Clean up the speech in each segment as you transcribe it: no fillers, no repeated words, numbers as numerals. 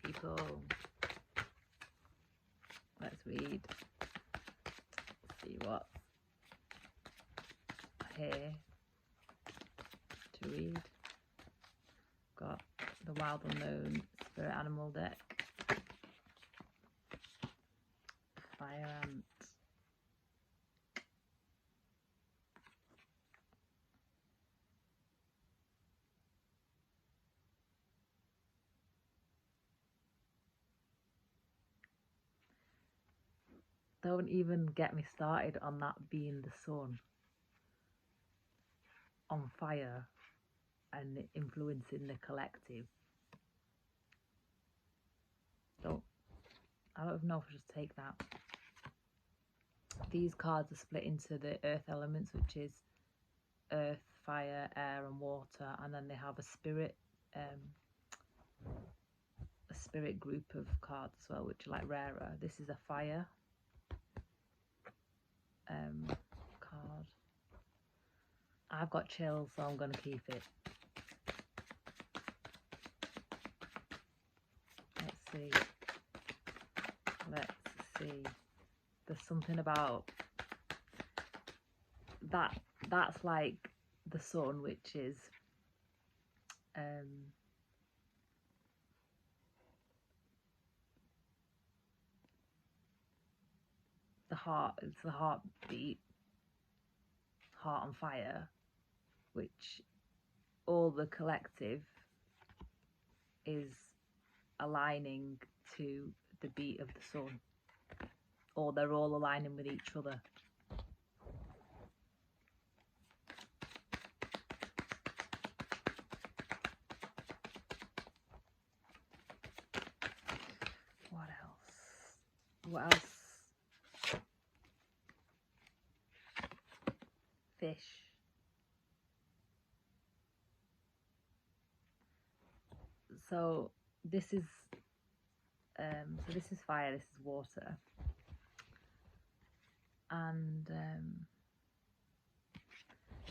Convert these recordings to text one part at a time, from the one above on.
people. Let's read. See what's here to read. Got the Wild Unknown Spirit Animal deck. Fire Ant. Don't even get me started on that being the sun on fire and influencing the collective. I don't know if I just take that. These cards are split into the earth elements, which is earth, fire, air and water, and then they have a spirit group of cards as well, which are like rarer. This is a fire card. I've got chills, so I'm going to keep it. Let's see. There's something about that. That's like the sun, which is the heart. It's the heartbeat, heart on fire, which all the collective is aligning to the beat of the sun, or they're all aligning with each other. What else? Fish. So this is fire, this is water, and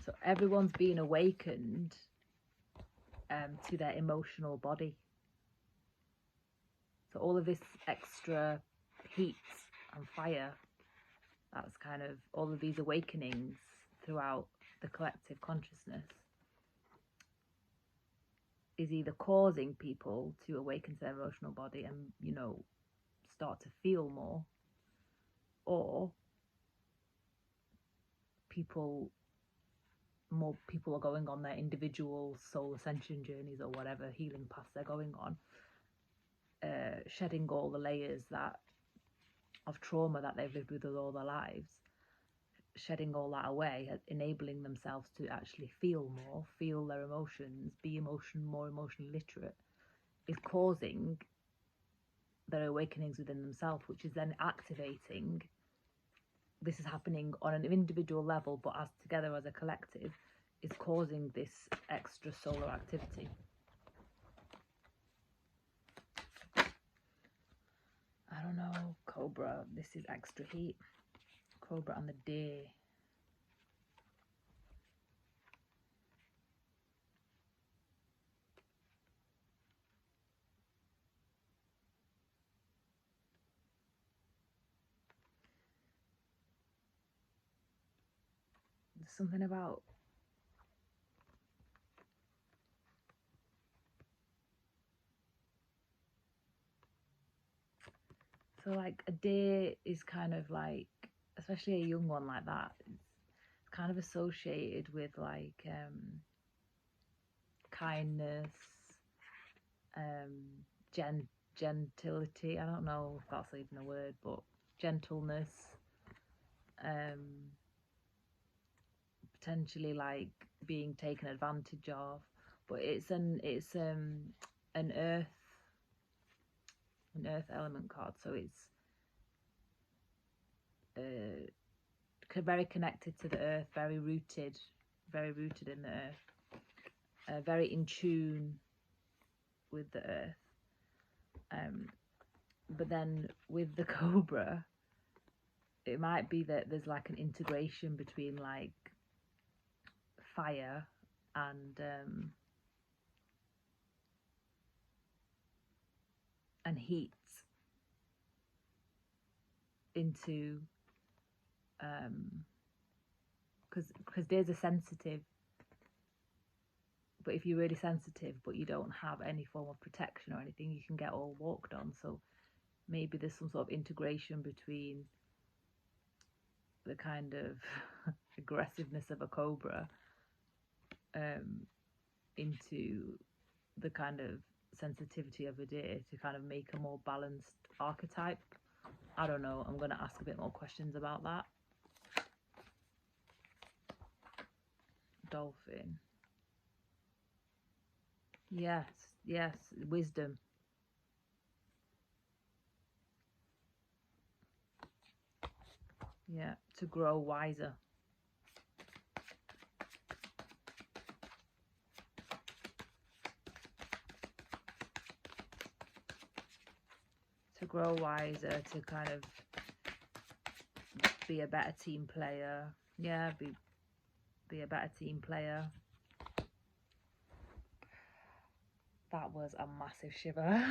so everyone's being awakened to their emotional body. So all of this extra heat and fire, that's kind of all of these awakenings throughout the collective consciousness, is either causing people to awaken to their emotional body and, you know, start to feel more, or more people are going on their individual soul ascension journeys or whatever healing paths they're going on, shedding all the layers of trauma that they've lived with all their lives, shedding all that away, enabling themselves to actually feel more, feel their emotions, be more emotionally literate, is causing their awakenings within themselves, which is then activating. This is happening on an individual level, but as together as a collective, is causing this extra solar activity. I don't know, Cobra, this is extra heat. Cobra and the deer. There's something about like a deer is kind of like, especially a young one like that, it's kind of associated with like kindness, gentility. I don't know if that's even a word, but gentleness, potentially like being taken advantage of. But it's an earth element card, so it's very connected to the earth, very rooted in the earth, very in tune with the earth. But then with the Cobra, it might be that there's like an integration between like fire and and heat into, because there's a sensitive, but if you're really sensitive but you don't have any form of protection or anything, you can get all walked on. So maybe there's some sort of integration between the kind of aggressiveness of a cobra into the kind of sensitivity of a deer to kind of make a more balanced archetype. I don't know. I'm going to ask a bit more questions about that. Dolphin. Yes, yes, wisdom. Yeah, to grow wiser. To grow wiser, to kind of be a better team player. Yeah, be a better team player. That was a massive shiver.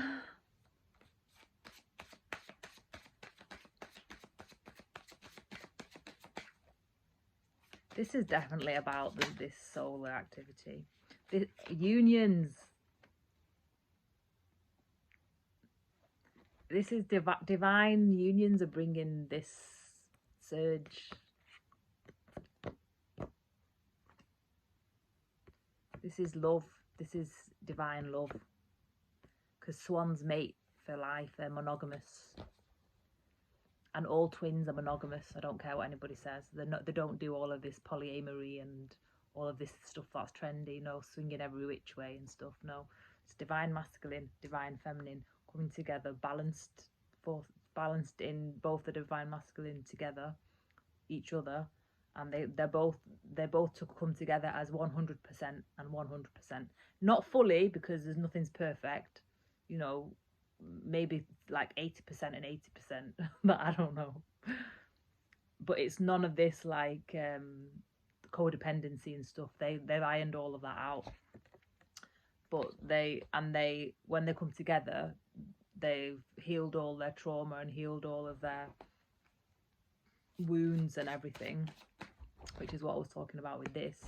This is definitely about this solar activity. The unions. This is divine unions are bringing this surge. This is love. This is divine love. Because swans mate for life. They're monogamous. And all twins are monogamous. I don't care what anybody says. They don't do all of this polyamory and all of this stuff that's trendy. No, swinging every which way and stuff. No, it's divine masculine, divine feminine coming together, balanced in both the divine masculine together, each other, and they're both to come together as 100% and 100%. Not fully, because nothing's perfect, you know. Maybe like 80% and 80%, but I don't know. But it's none of this like codependency and stuff. They've ironed all of that out. But when they come together, they've healed all their trauma and healed all of their wounds and everything, which is what I was talking about with this.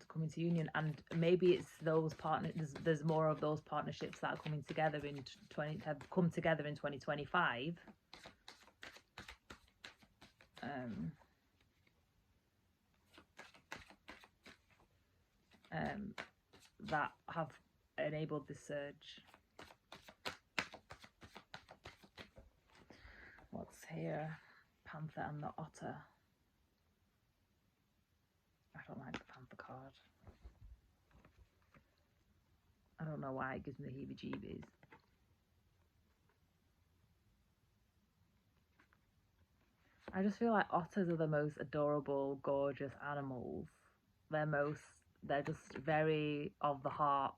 Coming to union, and maybe it's those partners. There's more of those partnerships that are coming together have come together in 2025. That have enabled this surge. What's here? Panther and the otter. I don't like the panther card. I don't know why it gives me the heebie-jeebies. I just feel like otters are the most adorable, gorgeous animals. They're just very of the heart,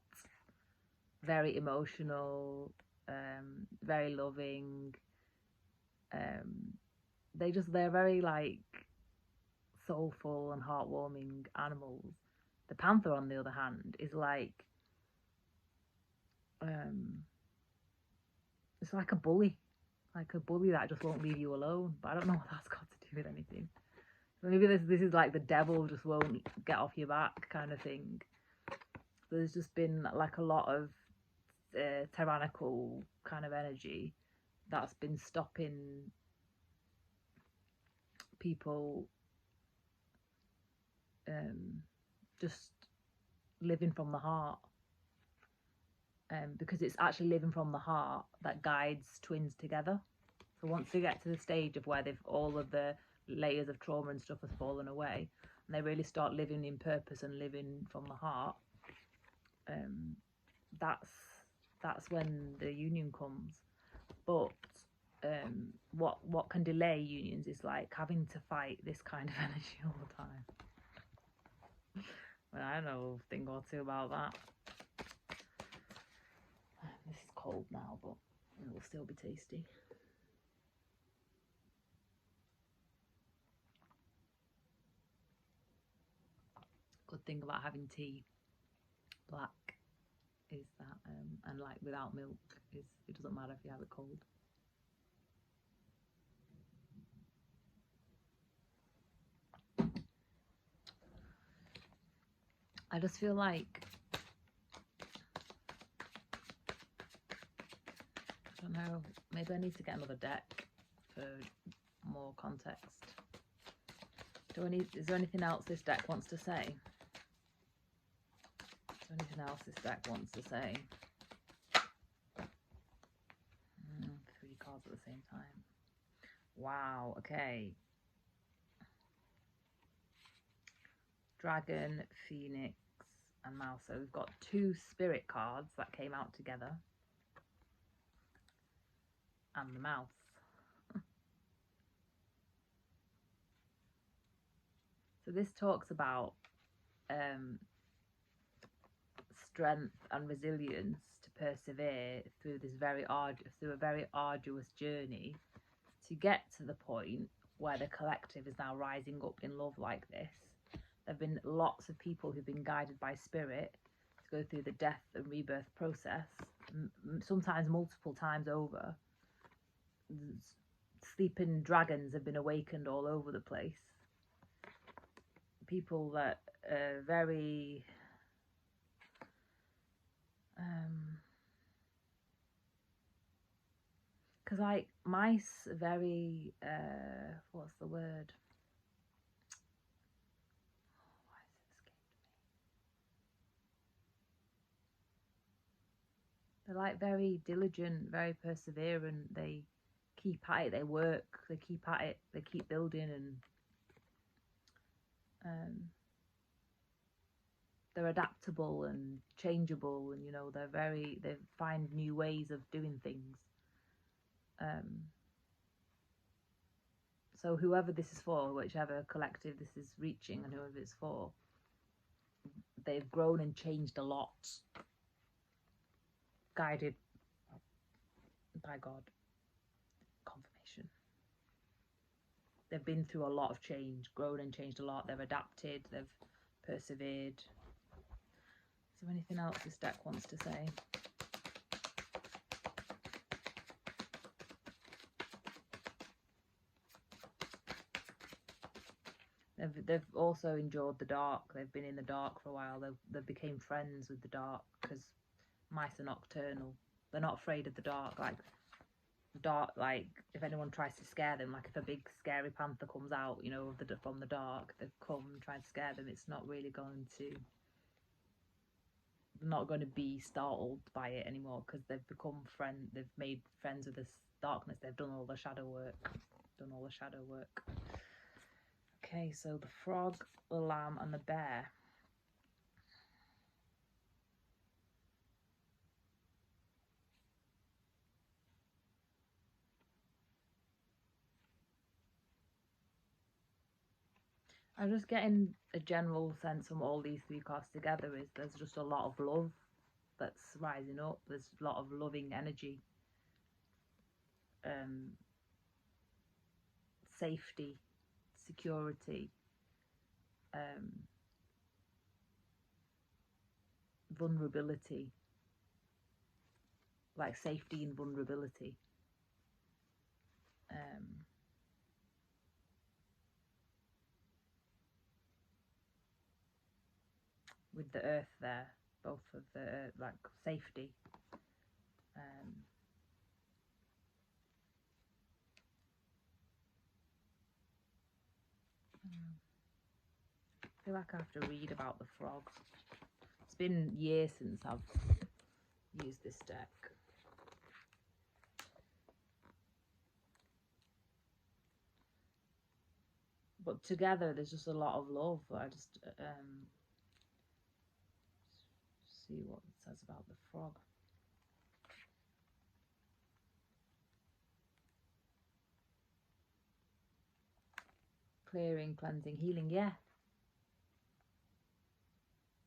very emotional, very loving. They're very like soulful and heartwarming animals. The panther, on the other hand, is like it's like a bully that just won't leave you alone. But I don't know what that's got to do with anything. Maybe this is like the devil just won't get off your back kind of thing. There's just been like a lot of tyrannical kind of energy that's been stopping people just living from the heart. Because it's actually living from the heart that guides twins together. So once they get to the stage of where all of the layers of trauma and stuff has fallen away, and they really start living in purpose and living from the heart, that's when the union comes. But what can delay unions is like having to fight this kind of energy all the time. Well, I know a thing or two about that. This is cold now, but it will still be tasty. Good thing about having tea, black, is that, and like without milk, is it doesn't matter if you have it cold. I just feel like, I don't know, maybe I need to get another deck for more context. Is there anything else this deck wants to say? Is there anything else this deck wants to say? 3 cards at the same time. Wow, okay. Dragon, Phoenix, and Mouse. So we've got 2 spirit cards that came out together. And the mouse. So this talks about strength and resilience to persevere through this a very arduous journey to get to the point where the collective is now rising up in love like this. There have been lots of people who've been guided by spirit to go through the death and rebirth process, sometimes multiple times over. Sleeping dragons have been awakened all over the place. People that are very because like mice are very what's the word, why has it escaped me? They're like very diligent, very perseverant. They keep at it, they work, they keep at it, they keep building, and they're adaptable and changeable, and you know, they find new ways of doing things. So whoever this is for, whichever collective this is reaching and whoever it's for, they've grown and changed a lot, guided by God. Confirmation. They've been through a lot of change, grown and changed a lot. They've adapted, they've persevered. Is there anything else this deck wants to say? They've also endured the dark. They've been in the dark for a while. They became friends with the dark because mice are nocturnal. They're not afraid of the dark. Like if anyone tries to scare them, like if a big scary panther comes out, you know, from the dark, they come and try and scare them. It's not really going to. Not going to be startled by it anymore because they've become they've made friends with this darkness. They've done all the shadow work. Okay, so the frog, the lamb, and the bear. I'm just getting a general sense from all these 3 cards together is there's just a lot of love that's rising up. There's a lot of loving energy, safety, security, vulnerability, like safety and vulnerability. With the earth there, both of the like safety. I feel like I have to read about the frogs. It's been years since I've used this deck. But together there's just a lot of love. I just see what it says about the frog. Clearing, cleansing, healing, yeah.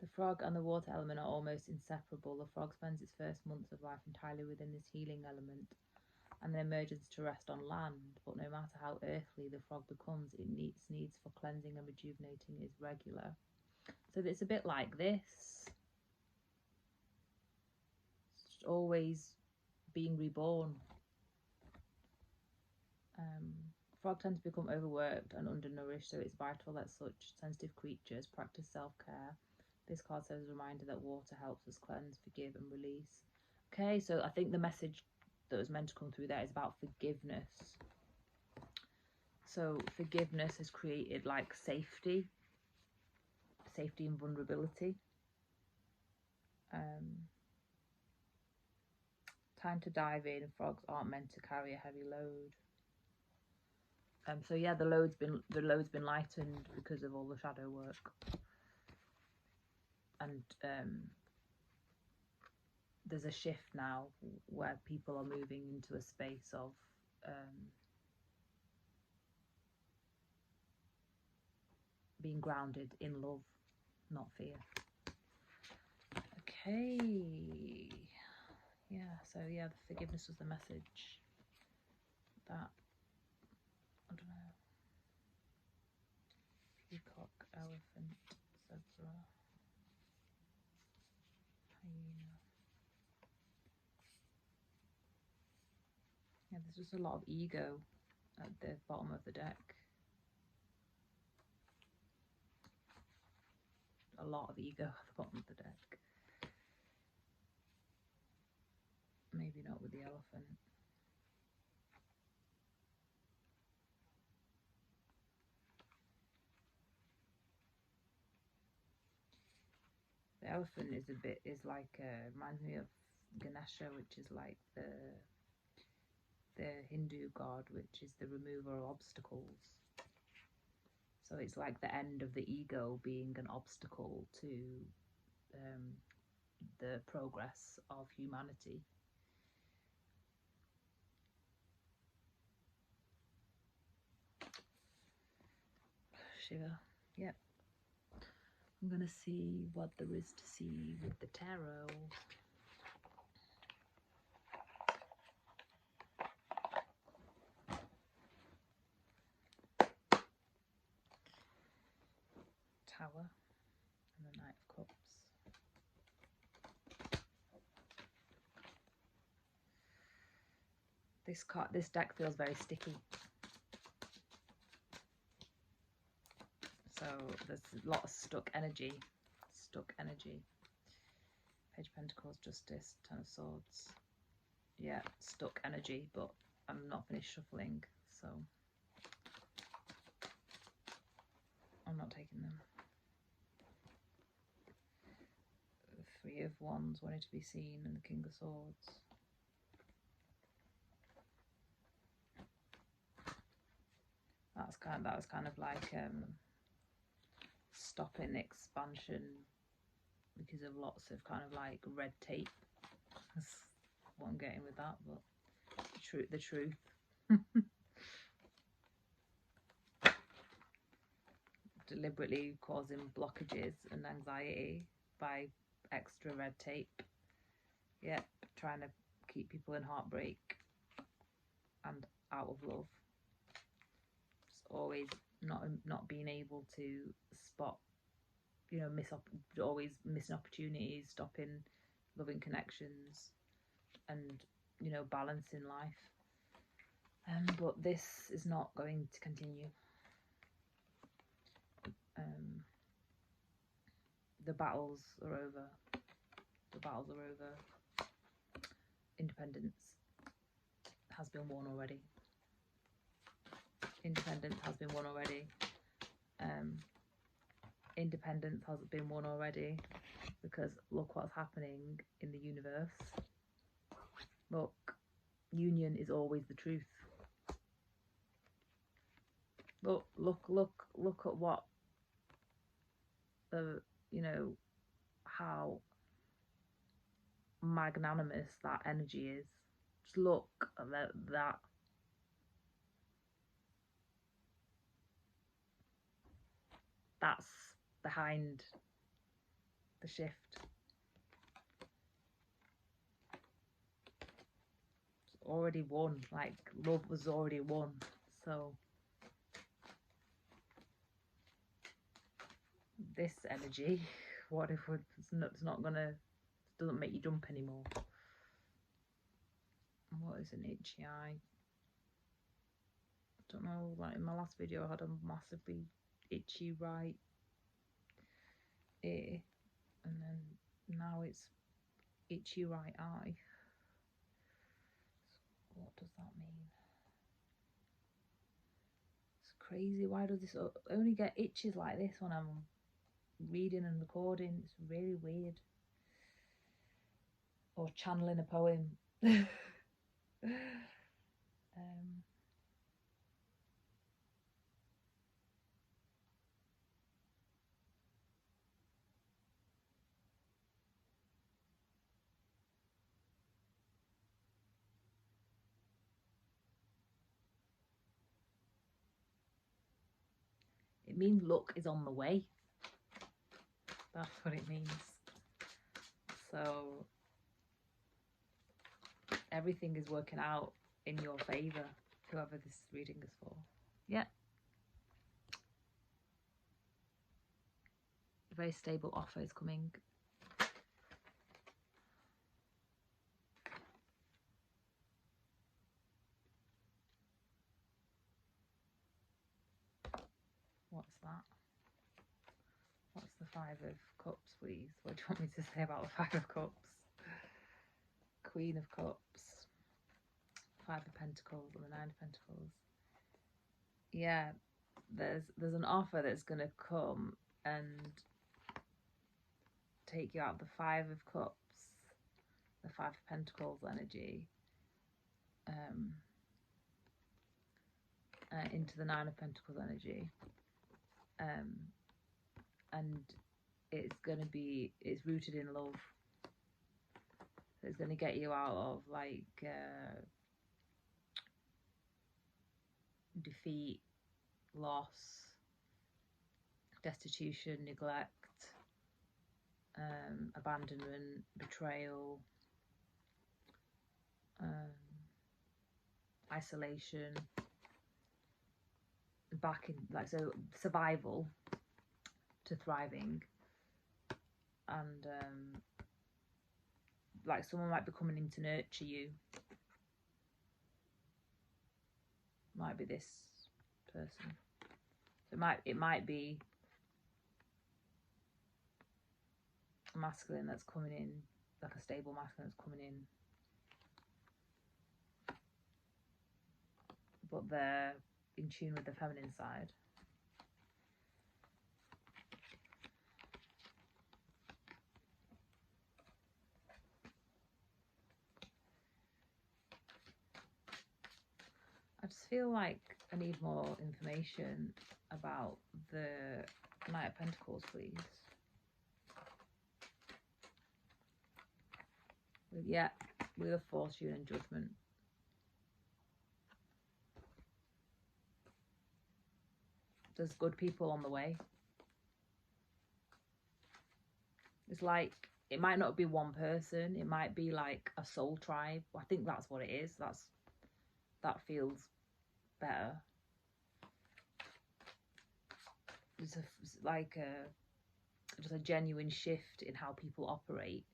The frog and the water element are almost inseparable. The frog spends its first months of life entirely within this healing element and then emerges to rest on land. But no matter how earthly the frog becomes, its needs for cleansing and rejuvenating is regular. So it's a bit like this. always being reborn. Frog tend to become overworked and undernourished, so it's vital that such sensitive creatures practice self-care. This card says a reminder that water helps us cleanse, forgive and release. Okay, so I think the message that was meant to come through there is about forgiveness. So forgiveness has created like safety and vulnerability. Time to dive in. Frogs aren't meant to carry a heavy load. So yeah, the load's been lightened because of all the shadow work, and there's a shift now where people are moving into a space of being grounded in love, not fear. Okay, yeah. So yeah, the forgiveness was the message. That, I don't know. Peacock, elephant, zebra, hyena. Yeah, there's just a lot of ego at the bottom of the deck. A lot of ego at the bottom of the deck. Maybe not with the elephant. The elephant is like reminds me of Ganesha, which is like the Hindu god, which is the remover of obstacles. So it's like the end of the ego being an obstacle to the progress of humanity. Shiva, yep. I'm gonna see what there is to see with the tarot. Tower and the Knight of Cups. This deck feels very sticky. So there's a lot of stuck energy. Page of Pentacles, Justice, Ten of Swords. Yeah, stuck energy, but I'm not finished shuffling, so I'm not taking them. The Three of Wands, wanted to be seen, and the King of Swords. That was kind of like stopping expansion because of lots of kind of like red tape. That's what I'm getting with that, but the truth. Deliberately causing blockages and anxiety by extra red tape. Yep, trying to keep people in heartbreak and out of love. Just always not being able to spot, you know, always missing opportunities, stopping loving connections, and, you know, balancing life. But this is not going to continue. The battles are over. Independence has been won already. Independence has been won already. Independence has been won already, because look what's happening in the universe. Look, union is always the truth. Look at what you know, how magnanimous that energy is. Just look at that. That's behind the shift. It's already won. Like, love was already won. So this energy, what if it's not gonna, doesn't make you jump anymore? What is an itchy eye? I don't know, like in my last video I had a massively itchy right ear, and then now it's itchy right eye. So what does that mean? It's crazy. Why does this only get itches like this when I'm reading and recording? It's really weird. Or channeling a poem. It means luck is on the way. That's what it means. So everything is working out in your favour, whoever this reading is for. Yeah. A very stable offer is coming. What's that? What's the Five of Cups, please? What do you want me to say about the Five of Cups? Queen of Cups, Five of Pentacles, and the Nine of Pentacles. Yeah, there's an offer that's going to come and take you out of the Five of Cups, the Five of Pentacles energy, into the Nine of Pentacles energy, and it's rooted in love. So it's going to get you out of like defeat, loss, destitution, neglect, abandonment, betrayal, isolation, back in, like, so survival to thriving. And like someone might be coming in to nurture you. Might be this person. So it might be a masculine that's coming in, like a stable masculine that's coming in, but they're in tune with the feminine side. I just feel like I need more information about the Knight of Pentacles, please. Yeah, Wheel of Fortune and Judgment. There's good people on the way. It's like, it might not be one person, it might be like a soul tribe. I think that's what it is. That feels better. It's just a genuine shift in how people operate,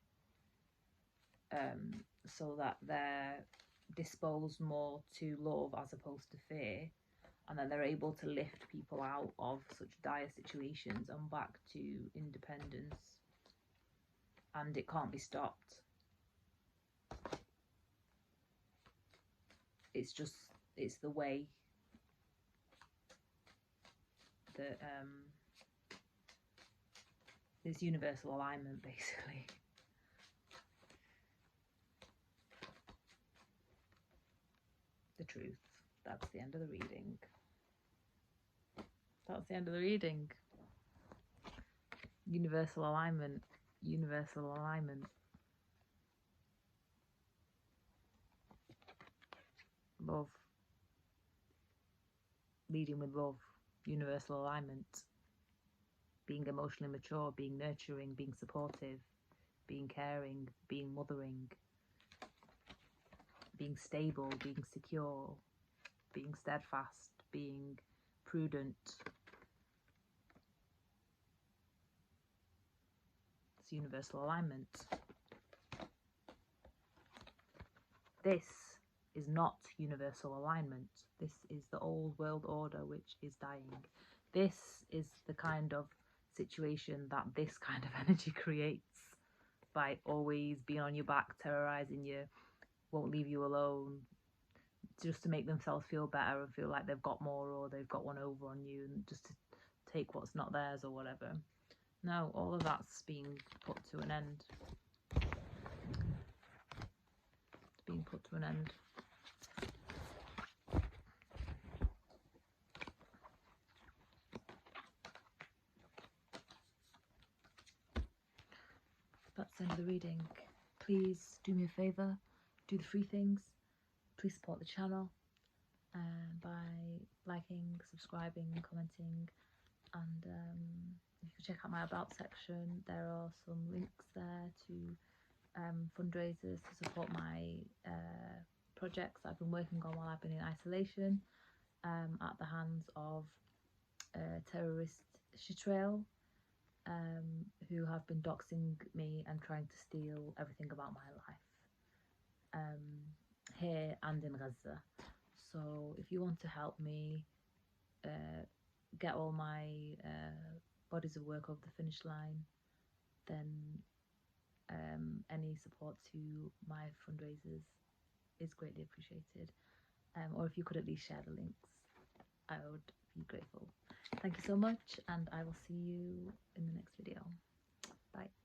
so that they're disposed more to love as opposed to fear, and then they're able to lift people out of such dire situations and back to independence, and it can't be stopped. It's the way that it's universal alignment, basically. The truth. That's the end of the reading. That's the end of the reading. Universal alignment. Universal alignment. Love. Leading with love. Universal alignment. Being emotionally mature, being nurturing, being supportive, being caring, being mothering, being stable, being secure, being steadfast, being prudent. It's universal alignment. This is not universal alignment. This is the old world order which is dying. This is the kind of situation that this kind of energy creates by always being on your back, terrorizing you, won't leave you alone, just to make themselves feel better and feel like they've got more or they've got one over on you, and just to take what's not theirs or whatever. No, all of that's being put to an end. It's being put to an end. That's the end of the reading. Please do me a favour, do the free things. Please support the channel by liking, subscribing, commenting, and you can check out my about section. There are some links there to fundraisers to support my projects I've been working on while I've been in isolation at the hands of terrorist Shitrail, who have been doxing me and trying to steal everything about my life here and in Gaza. So if you want to help me get all my bodies of work over the finish line, then any support to my fundraisers is greatly appreciated. Or if you could at least share the links, I would be grateful. Thank you so much, and I will see you in the next video. Bye.